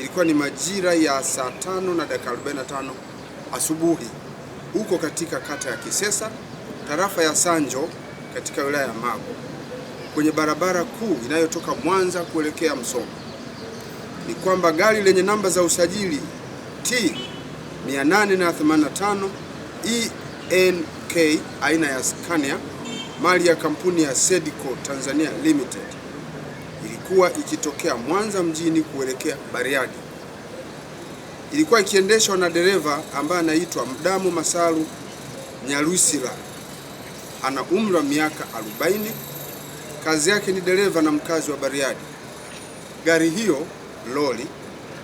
ilikuwa ni majira ya saa 5:45 asubuhi huko katika kata ya Kisesa, tarafa ya Sanjo, katika wilaya ya Magu, kwenye barabara kuu inayotoka Mwanza kuelekea Msoma. Ni kwamba gari lenye namba za usajili T 885 ENK aina ya Scania mali ya kampuni ya Sedco Tanzania Limited ilikuwa ikitokea Mwanza mjini kuelekea Bariadi. Ilikuwa ikiendeshwa na dereva ambaye anaitwa Mdamu Masalu Nyarusila. Ana umri wa miaka 40. Kazi yake ni dereva na mkazi wa Bariadi. Gari hiyo lori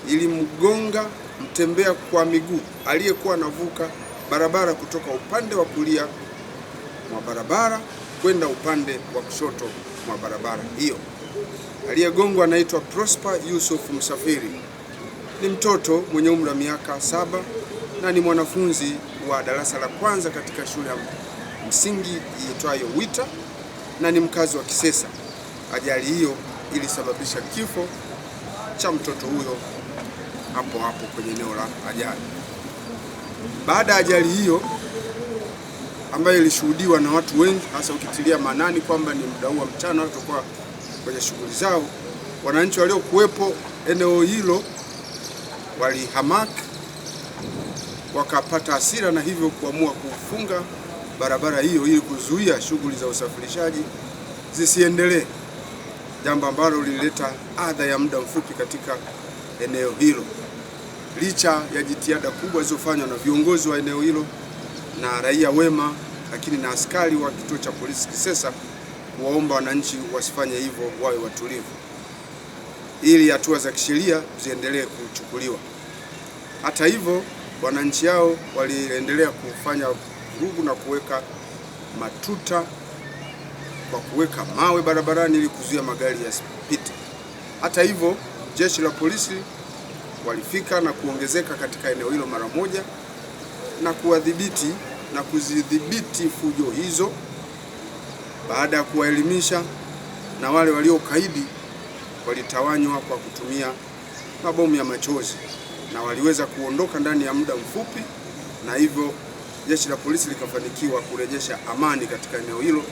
ilimgonga mtembea kwa miguu aliyekuwa anavuka barabara kutoka upande wa kulia mwa barabara kwenda upande wa kushoto mwa barabara hiyo. Aliyegongwa anaitwa Prosper Yusuf Msafiri. Ni mtoto mwenye umri wa miaka 7 na ni mwanafunzi wa darasa la kwanza katika shule ya msingi iitwayo Wita na ni mkazi wa Kisesa. Ajali hiyo ilisababisha kifo cha mtoto huyo hapo hapo kwenye eneo la ajali. Baada ya ajali hiyo ambayo ilishuhudiwa na watu wengi, hasa ukitilia maanani kwamba ni muda wa mchana watu kwa kwenye shughuli zao, wananchi waliokuwepo eneo hilo walihamaki, wakapata hasira na hivyo kuamua kufunga barabara hiyo ili kuzuia shughuli za usafirishaji zisiendelee, jambo ambalo lilileta adha ya muda mfupi katika eneo hilo. Licha ya jitihada kubwa zilizofanywa na viongozi wa eneo hilo na raia wema, lakini na askari wa kituo cha polisi Kisesa kuwaomba wananchi wasifanye hivyo, wawe watulivu ili hatua za kisheria ziendelee kuchukuliwa. Hata hivyo, wananchi hao waliendelea kufanya vurugu na kuweka matuta kwa kuweka mawe barabarani ili kuzuia magari yasipite. Hata hivyo, jeshi la polisi walifika na kuongezeka katika eneo hilo mara moja na kuwadhibiti na kuzidhibiti fujo hizo. Baada ya kuwaelimisha, na wale waliokaidi walitawanywa kwa kutumia mabomu ya machozi na waliweza kuondoka ndani ya muda mfupi, na hivyo jeshi la polisi likafanikiwa kurejesha amani katika eneo hilo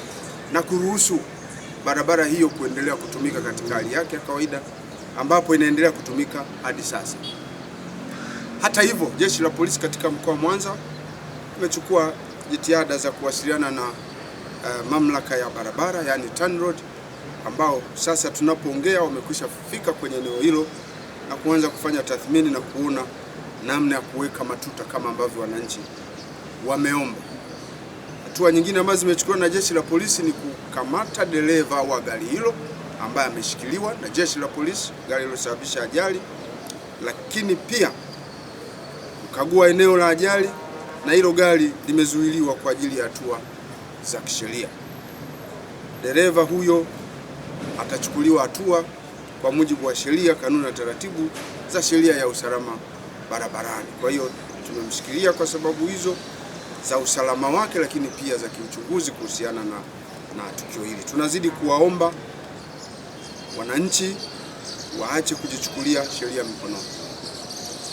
na kuruhusu barabara hiyo kuendelea kutumika katika hali yake ya kawaida, ambapo inaendelea kutumika hadi sasa. Hata hivyo, jeshi la polisi katika mkoa wa Mwanza limechukua jitihada za kuwasiliana na mamlaka ya barabara, yani TANROADS, ambao sasa tunapoongea wamekwisha fika kwenye eneo hilo na kuanza kufanya tathmini na kuona namna ya kuweka matuta kama ambavyo wananchi wameomba. Hatua nyingine ambazo zimechukuliwa na jeshi la polisi ni kukamata dereva wa gari hilo ambaye ameshikiliwa na jeshi la polisi, gari lililosababisha ajali, lakini pia kukagua eneo la ajali, na hilo gari limezuiliwa kwa ajili ya hatua za kisheria. Dereva huyo atachukuliwa hatua kwa mujibu wa sheria, kanuni na taratibu za sheria ya usalama barabarani. Kwa hiyo tumemshikilia kwa sababu hizo za usalama wake, lakini pia za kiuchunguzi kuhusiana na tukio hili. Tunazidi kuwaomba wananchi waache kujichukulia sheria mikononi.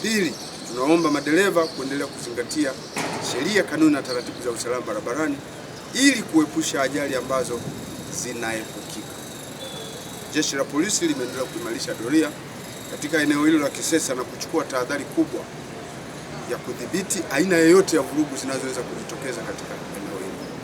Pili, tunaomba madereva kuendelea kuzingatia sheria, kanuni na taratibu za usalama barabarani ili kuepusha ajali ambazo zinaepukika. Jeshi la polisi limeendelea kuimarisha doria katika eneo hilo la Kisesa na kuchukua tahadhari kubwa ya kudhibiti aina yoyote ya vurugu zinazoweza kujitokeza katika eneo.